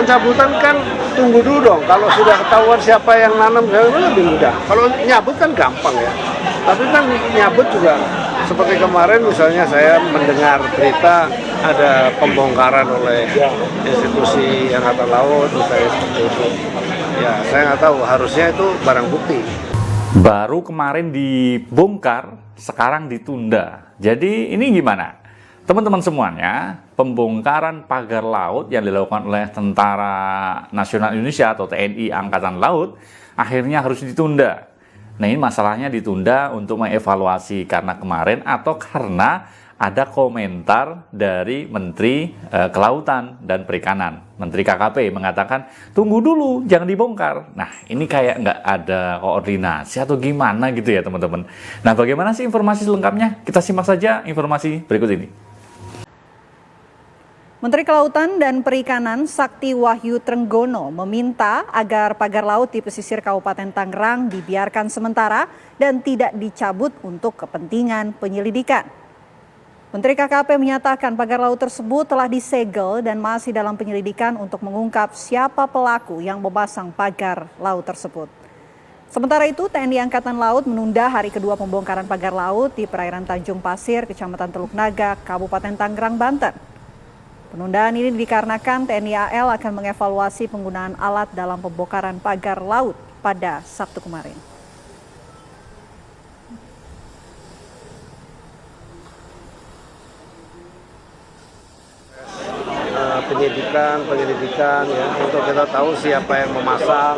pencabutan kan tunggu dulu dong. Kalau sudah ketahuan siapa yang nanam lebih mudah. Kalau nyabut kan gampang ya. Tapi kan nyabut juga seperti kemarin misalnya saya mendengar berita ada pembongkaran oleh institusi Angkatan Laut misalnya seperti itu. Ya saya nggak tahu, harusnya itu barang bukti. Baru kemarin dibongkar, sekarang ditunda. Jadi ini gimana? Teman-teman semuanya, pembongkaran pagar laut yang dilakukan oleh Tentara Nasional Indonesia atau TNI Angkatan Laut akhirnya harus ditunda. Nah ini masalahnya ditunda untuk mengevaluasi karena kemarin atau karena ada komentar dari Menteri Kelautan dan Perikanan, Menteri KKP mengatakan tunggu dulu, jangan dibongkar. Nah ini kayak nggak ada koordinasi atau gimana gitu ya teman-teman. Nah bagaimana sih informasi selengkapnya? Kita simak saja informasi berikut ini. Menteri Kelautan dan Perikanan Sakti Wahyu Trenggono meminta agar pagar laut di pesisir Kabupaten Tangerang dibiarkan sementara dan tidak dicabut untuk kepentingan penyelidikan. Menteri KKP menyatakan pagar laut tersebut telah disegel dan masih dalam penyelidikan untuk mengungkap siapa pelaku yang memasang pagar laut tersebut. Sementara itu, TNI Angkatan Laut menunda hari kedua pembongkaran pagar laut di perairan Tanjung Pasir, Kecamatan Teluk Naga, Kabupaten Tangerang, Banten. Penundaan ini dikarenakan TNI AL akan mengevaluasi penggunaan alat dalam pembongkaran pagar laut pada Sabtu kemarin. Penyelidikan ya untuk kita tahu siapa yang memasang,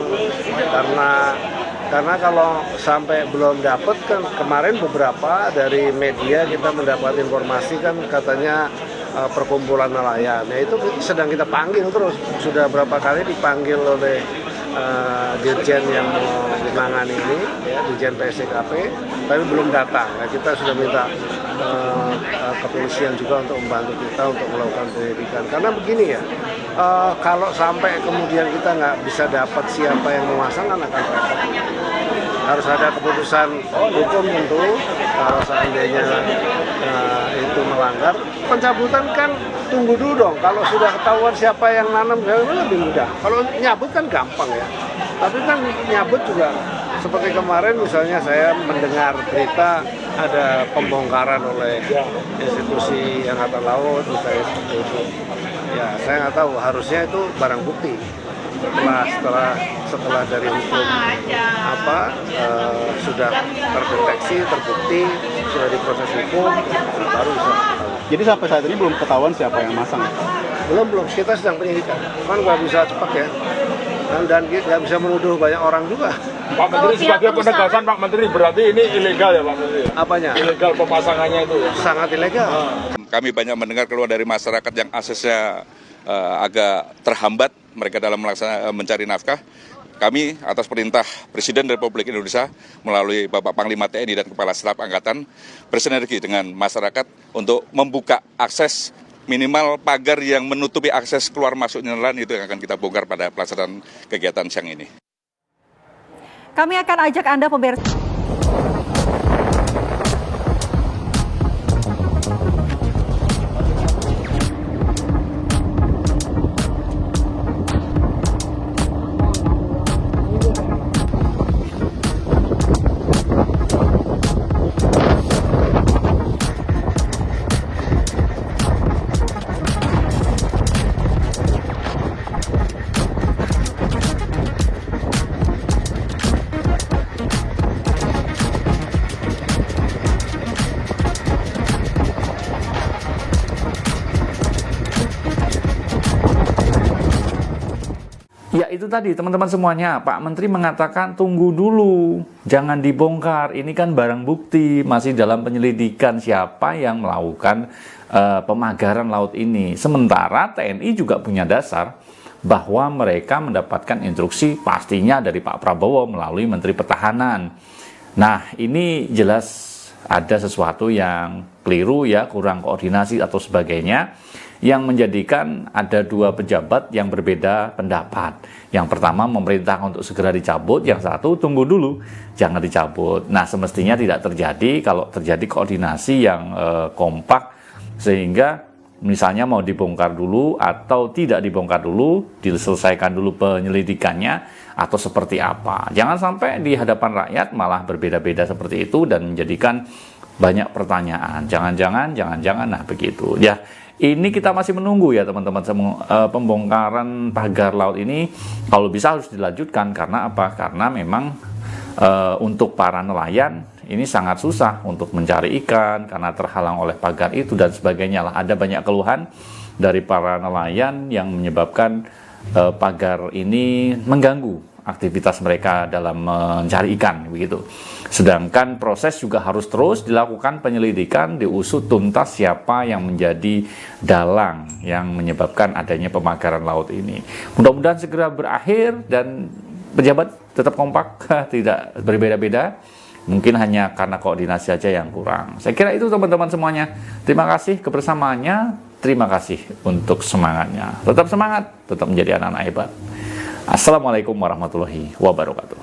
karena kalau sampai belum dapat kan kemarin beberapa dari media kita mendapat informasi kan katanya perkumpulan nelayan. Nah itu sedang kita panggil terus, sudah berapa kali dipanggil oleh dirjen yang menangani ini, ya, dirjen PSDKP, tapi belum datang. Nah, kita sudah minta kepolisian juga untuk membantu kita untuk melakukan penyelidikan. Karena begini ya, kalau sampai kemudian kita nggak bisa dapat siapa yang memasang kan akan repot. Harus ada keputusan hukum tentu kalau seandainya itu melanggar. Pencabutan kan tunggu dulu dong. Kalau sudah ketahuan siapa yang nanam lebih mudah. Kalau nyabut kan gampang ya. Tapi kan nyabut juga seperti kemarin misalnya saya mendengar berita ada pembongkaran oleh institusi Angkatan Laut misalnya seperti itu. Ya saya nggak tahu, harusnya itu barang bukti. Setelah dari hukum sudah terdeteksi, terbukti, sudah diproses hukum, baru bisa ketahuan. Jadi sampai saat ini belum ketahuan siapa yang masang? Belum, kita sedang penyidikan. Kan nggak bisa cepat ya, dan nggak bisa menuduh banyak orang juga. Pak Menteri, sebagai penegasan Pak Menteri, berarti ini ilegal ya Pak Menteri? Apanya? Ilegal pemasangannya itu ya? Sangat ilegal. Kami banyak mendengar keluar dari masyarakat yang aksesnya agak terhambat mereka dalam mencari nafkah. Kami atas perintah Presiden Republik Indonesia melalui Bapak Panglima TNI dan Kepala Staf Angkatan bersinergi dengan masyarakat untuk membuka akses minimal pagar yang menutupi akses keluar masuk nelayan itu yang akan kita bongkar pada pelaksanaan kegiatan siang ini. Kami akan ajak Anda pemirsa. Ya itu tadi teman-teman semuanya, Pak Menteri mengatakan tunggu dulu, jangan dibongkar, ini kan barang bukti, masih dalam penyelidikan siapa yang melakukan pemagaran laut ini. Sementara TNI juga punya dasar bahwa mereka mendapatkan instruksi pastinya dari Pak Prabowo melalui Menteri Pertahanan. Nah ini jelas ada sesuatu yang keliru ya, kurang koordinasi atau sebagainya, yang menjadikan ada dua pejabat yang berbeda pendapat. Yang pertama memerintah untuk segera dicabut, yang satu tunggu dulu, jangan dicabut. Nah semestinya tidak terjadi kalau terjadi koordinasi yang kompak, sehingga misalnya mau dibongkar dulu atau tidak dibongkar dulu, diselesaikan dulu penyelidikannya atau seperti apa. Jangan sampai di hadapan rakyat malah berbeda-beda seperti itu dan menjadikan banyak pertanyaan. Jangan-jangan, nah begitu. Ya, ini kita masih menunggu ya teman-teman, pembongkaran pagar laut ini kalau bisa harus dilanjutkan. Karena apa? Karena memang untuk para nelayan ini sangat susah untuk mencari ikan karena terhalang oleh pagar itu dan sebagainya lah. Ada banyak keluhan dari para nelayan yang menyebabkan pagar ini mengganggu aktivitas mereka dalam mencari ikan begitu. Sedangkan proses juga harus terus dilakukan penyelidikan, diusut tuntas siapa yang menjadi dalang yang menyebabkan adanya pemagaran laut ini. Mudah-mudahan segera berakhir dan pejabat tetap kompak, tidak berbeda-beda. Mungkin hanya karena koordinasi saja yang kurang. Saya kira itu teman-teman semuanya. Terima kasih kebersamaannya, terima kasih untuk semangatnya. Tetap semangat, tetap menjadi anak-anak hebat. Assalamualaikum warahmatullahi wabarakatuh.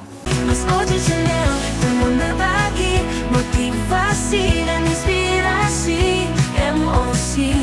Motivasi dan inspirasi MOC.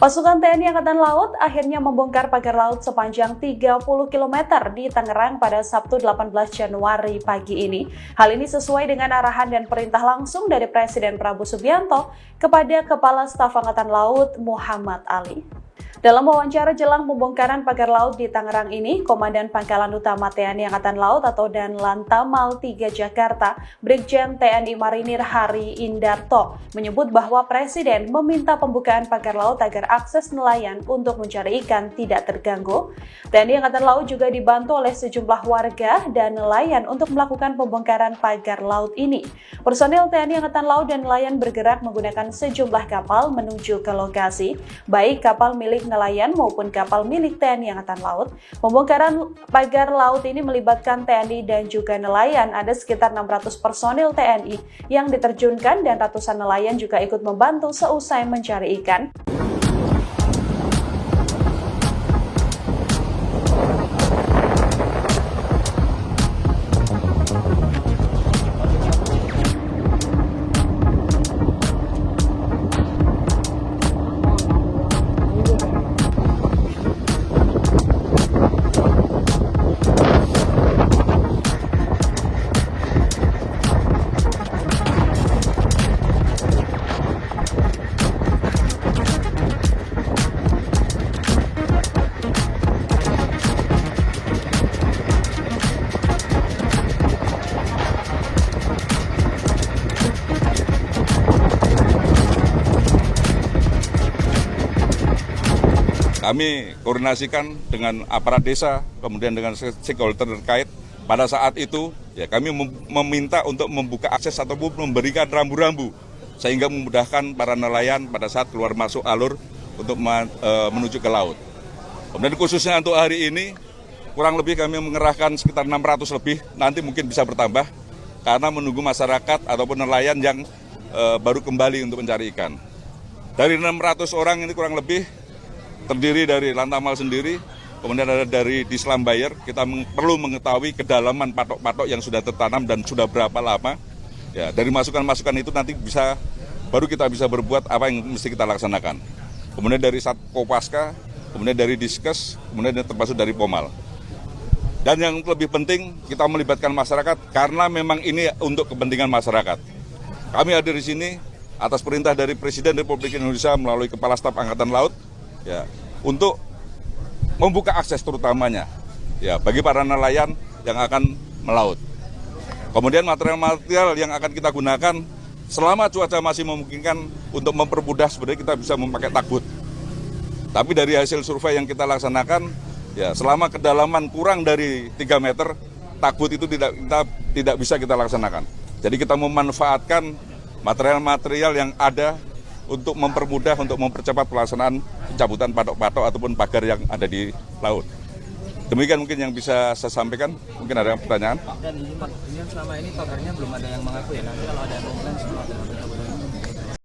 Pasukan TNI Angkatan Laut akhirnya membongkar pagar laut sepanjang 30 km di Tangerang pada Sabtu 18 Januari pagi ini. Hal ini sesuai dengan arahan dan perintah langsung dari Presiden Prabowo Subianto kepada Kepala Staf Angkatan Laut Muhammad Ali. Dalam wawancara jelang pembongkaran pagar laut di Tangerang ini, Komandan Pangkalan Utama TNI Angkatan Laut atau Danlan Tamal 3 Jakarta, Brigjen TNI Marinir Hari Indarto, menyebut bahwa Presiden meminta pembukaan pagar laut agar akses nelayan untuk mencari ikan tidak terganggu. TNI Angkatan Laut juga dibantu oleh sejumlah warga dan nelayan untuk melakukan pembongkaran pagar laut ini. Personil TNI Angkatan Laut dan nelayan bergerak menggunakan sejumlah kapal menuju ke lokasi, baik kapal milik nelayan maupun kapal milik TNI Angkatan Laut. Pembongkaran pagar laut ini melibatkan TNI dan juga nelayan. Ada sekitar 600 personil TNI yang diterjunkan dan ratusan nelayan juga ikut membantu seusai mencari ikan. Kami koordinasikan dengan aparat desa, kemudian dengan stakeholder terkait. Pada saat itu, ya kami meminta untuk membuka akses ataupun memberikan rambu-rambu sehingga memudahkan para nelayan pada saat keluar masuk alur untuk menuju ke laut. Kemudian khususnya untuk hari ini, kurang lebih kami mengerahkan sekitar 600 lebih, nanti mungkin bisa bertambah karena menunggu masyarakat ataupun nelayan yang baru kembali untuk mencari ikan. Dari 600 orang ini kurang lebih terdiri dari Lantamal sendiri, kemudian ada dari Dislam Bayer. Kita perlu mengetahui kedalaman patok-patok yang sudah tertanam dan sudah berapa lama. Ya, dari masukan-masukan itu nanti baru kita bisa berbuat apa yang mesti kita laksanakan. Kemudian dari Satkopaska, kemudian dari Diskes, kemudian termasuk dari Pomal. Dan yang lebih penting, kita melibatkan masyarakat karena memang ini untuk kepentingan masyarakat. Kami hadir di sini atas perintah dari Presiden Republik Indonesia melalui Kepala Staf Angkatan Laut, ya, untuk membuka akses terutamanya ya bagi para nelayan yang akan melaut. Kemudian material-material yang akan kita gunakan selama cuaca masih memungkinkan untuk mempermudah, sebenarnya kita bisa memakai tagbut. Tapi dari hasil survei yang kita laksanakan, ya selama kedalaman kurang dari 3 meter, tagbut itu tidak bisa kita laksanakan. Jadi kita memanfaatkan material-material yang ada untuk mempermudah, untuk mempercepat pelaksanaan pencabutan patok-patok ataupun pagar yang ada di laut. Demikian mungkin yang bisa saya sampaikan. Mungkin ada pertanyaan? Dan ini selama ini pagarnya belum ada yang mengaku ya, nanti kalau ada komplain